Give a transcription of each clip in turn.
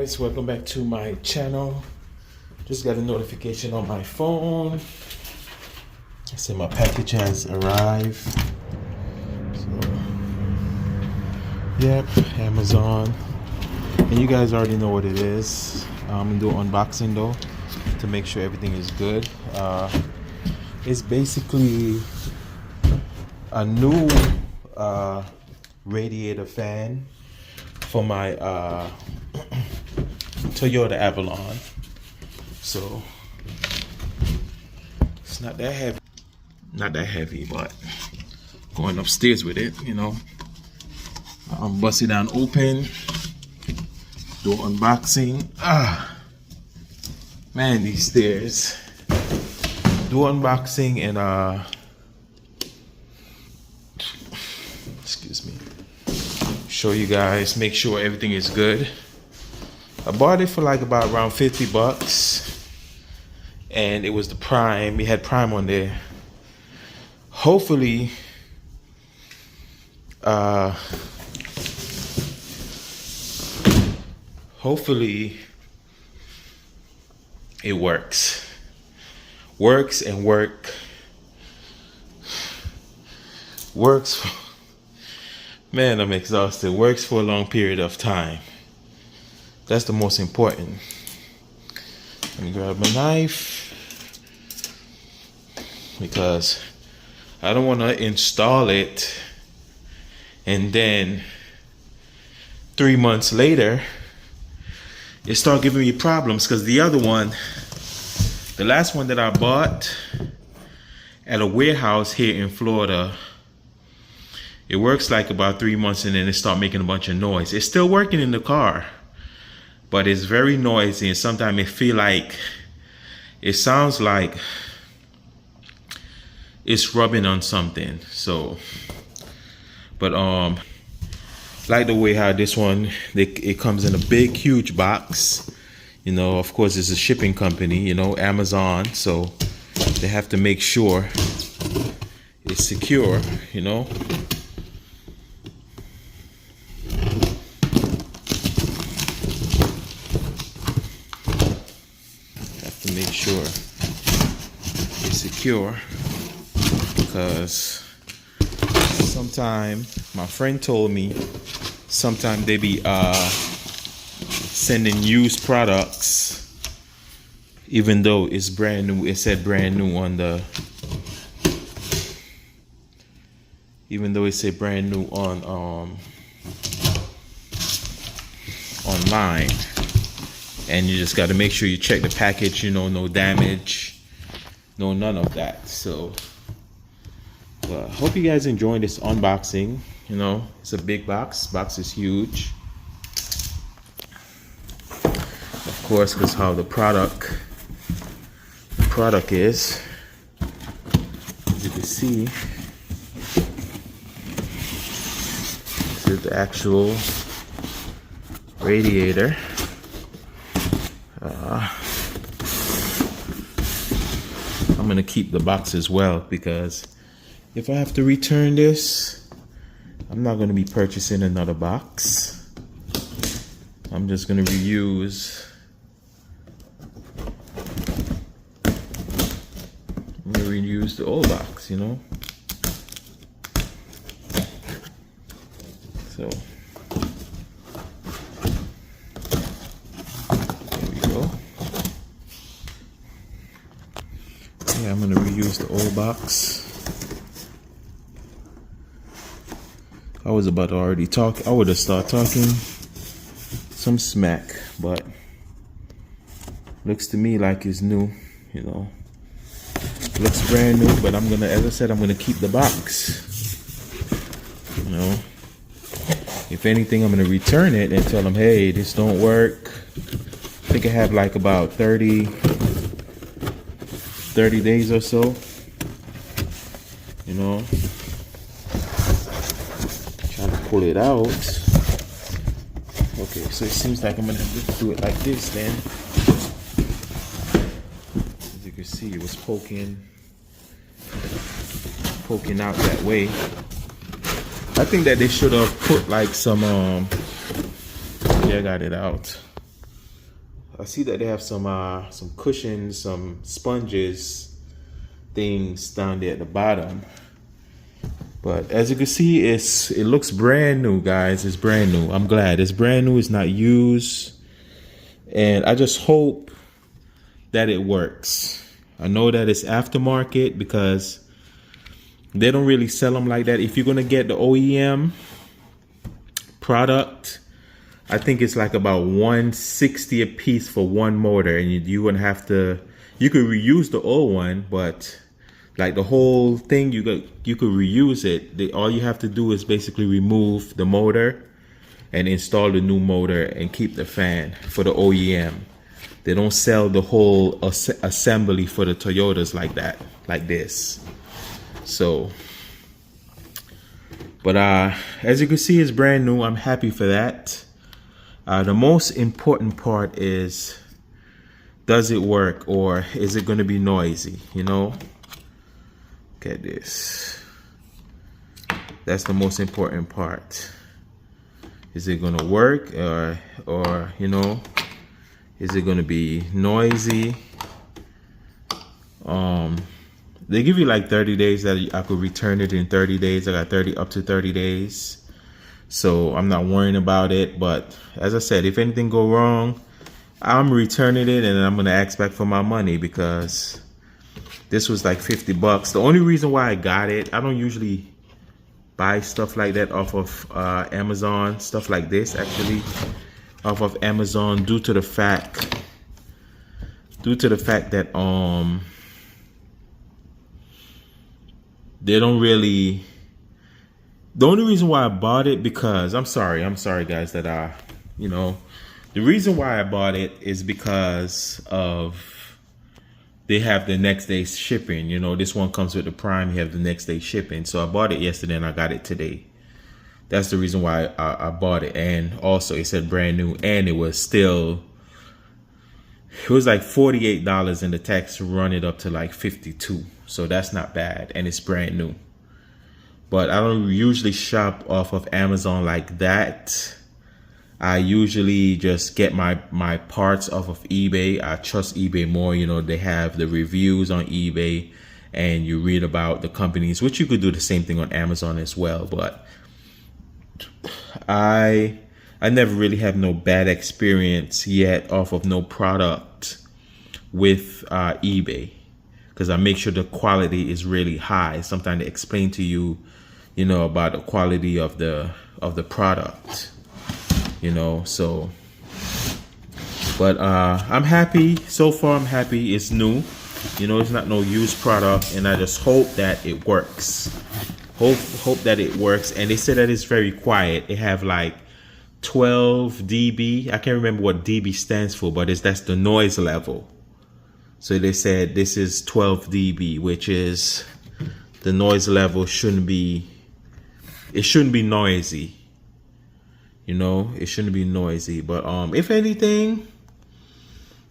guys, welcome back to my channel. Just got a notification on my phone. I said my package has arrived. So, yep, Amazon. And you guys already know what it is. I'm gonna do an unboxing though to make sure everything is good. It's basically a new radiator fan for my Toyota Avalon. So it's not that heavy, but going upstairs with it, you know. I'm busting down open, do unboxing. Man, these stairs. Do unboxing and excuse me. Show you guys, make sure everything is good. I bought it for like about around 50 bucks, and it was the Prime. We had Prime on there. Hopefully it works and works. Man, I'm exhausted. Works for a long period of time. That's the most important. Let me grab my knife because I don't want to install it and then 3 months later it start giving me problems, because the other one, the last one that I bought at a warehouse here in Florida, it works like about 3 months and then it start making a bunch of noise. It's still working in the car, but it's very noisy, and sometimes it sounds like it's rubbing on something. So, but like the way how this one, it comes in a big huge box, you know. Of course it's a shipping company, you know, Amazon, so they have to make sure it's secure, you know. Have to make sure it's secure, because sometime my friend told me sometimes they be sending used products even though it's brand new. It said brand new on the, even though it said brand new on online, and you just got to make sure you check the package, you know, no damage, no none of that. So I hope you guys enjoying this unboxing. You know, it's a big box. Box is huge. Of course, because how the product is. As you can see, this is the actual radiator. I'm gonna keep the box as well, because if I have to return this, I'm not going to be purchasing another box. I'm just going to reuse. I'm going to reuse the old box, you know. So there we go. Yeah, I'm going to reuse the old box. I was about to already talk. I would have started talking some smack, but looks to me like it's new, you know. Looks brand new, but I'm gonna, as I said, I'm gonna keep the box. You know, if anything, I'm gonna return it and tell them, hey, this don't work. I think I have like about 30 days or so, you know. Pull it out. Okay, so it seems like I'm gonna have to do it like this then. As you can see, it was poking out that way. I think that they should have put like some yeah, I got it out. I see that they have some cushions, some sponges things down there at the bottom. But as you can see, it looks brand new, guys. It's brand new. I'm glad it's brand new. It's not used, and I just hope that it works. I know that it's aftermarket because they don't really sell them like that. If you're gonna get the OEM product, I think it's like about $160 a piece for one motor, and you wouldn't have to. You could reuse the old one, but like the whole thing, you could reuse it. All you have to do is basically remove the motor and install the new motor and keep the fan for the OEM. They don't sell the whole assembly for the Toyotas like that, like this. So, but as you can see, it's brand new. I'm happy for that. The most important part is, does it work, or is it going to be noisy? You know, look at this. That's the most important part. Is it going to work, or you know, is it going to be noisy? They give you like 30 days that I could return it in 30 days. I got up to 30 days. So I'm not worrying about it. But as I said, if anything go wrong, I'm returning it and I'm going to ask back for my money, because this was like $50. The only reason why I got it, I don't usually buy stuff like that off of Amazon, stuff like this actually off of Amazon, due to the fact that they don't really. The only reason why I bought it, because I'm sorry guys that you know, the reason why I bought it is because of they have the next day shipping. You know, this one comes with the Prime, you have the next day shipping. So I bought it yesterday and I got it today. That's the reason why I bought it. And also it said brand new, and it was like $48, and the tax run it up to like $52. So that's not bad, and it's brand new. But I don't usually shop off of Amazon like that. I usually just get my parts off of eBay. I trust eBay more. You know, they have the reviews on eBay, and you read about the companies, which you could do the same thing on Amazon as well. But I never really have no bad experience yet off of no product with eBay, because I make sure the quality is really high. Sometimes they explain to you, you know, about the quality of the product, you know. So, but I'm happy so far. I'm happy. It's new, you know. It's not no used product, and I just hope that it works. Hope that it works. And they said that it's very quiet. They have like 12 dB. I can't remember what dB stands for, but that's the noise level. So they said this is 12 dB, which is the noise level. Shouldn't be noisy. You know, it shouldn't be noisy. But if anything,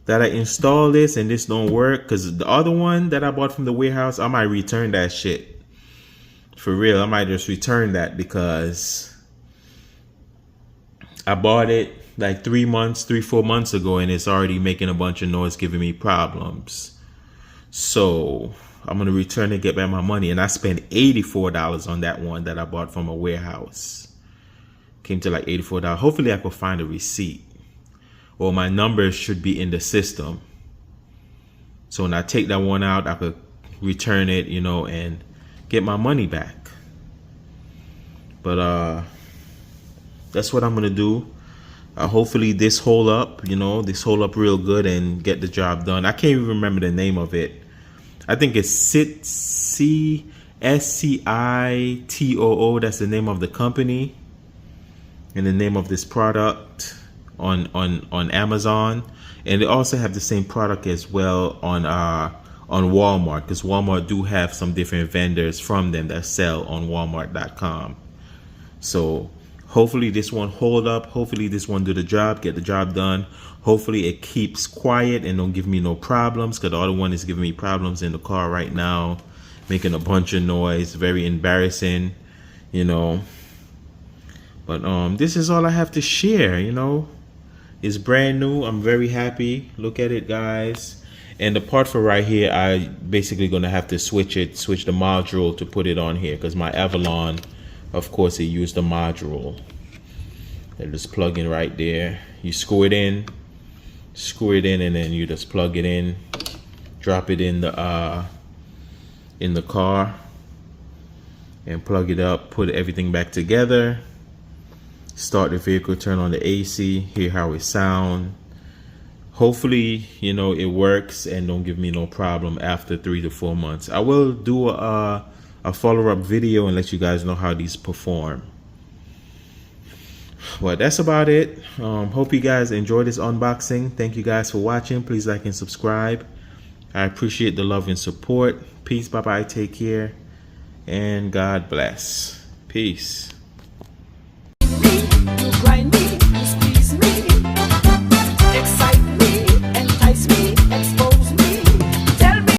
that I install this and this don't work, because the other one that I bought from the warehouse, I might return that shit. For real, I might just return that, because I bought it like 3-4 months ago, and it's already making a bunch of noise, giving me problems. So I'm gonna return it, get back my money. And I spent $84 on that one that I bought from a warehouse. Came to like $84. Hopefully I could find a receipt, or my numbers should be in the system. So when I take that one out, I could return it, you know, and get my money back. But that's what I'm gonna do. Hopefully this hold up, you know, this hold up real good and get the job done. I can't even remember the name of it. I think it's scitoo. That's the name of the company and the name of this product on Amazon. And they also have the same product as well on Walmart, because Walmart do have some different vendors from them that sell on Walmart.com. So hopefully this one hold up. Hopefully this one do the job, get the job done. Hopefully it keeps quiet and don't give me no problems, because the other one is giving me problems in the car right now, making a bunch of noise, very embarrassing, you know. But this is all I have to share, you know. It's brand new. I'm very happy. Look at it, guys. And the part for right here, I basically gonna have to switch the module to put it on here, because my Avalon, of course, it used the module. And just plug in right there. You screw it in, and then you just plug it in, drop it in the car, and plug it up, put everything back together, start the vehicle, turn on the AC, hear how it sound. Hopefully, you know, it works and don't give me no problem after 3 to 4 months. I will do a follow-up video and let you guys know how these perform. Well, that's about it. Hope you guys enjoyed this unboxing. Thank you guys for watching. Please like and subscribe. I appreciate the love and support. Peace, bye-bye, take care, and God bless. Peace.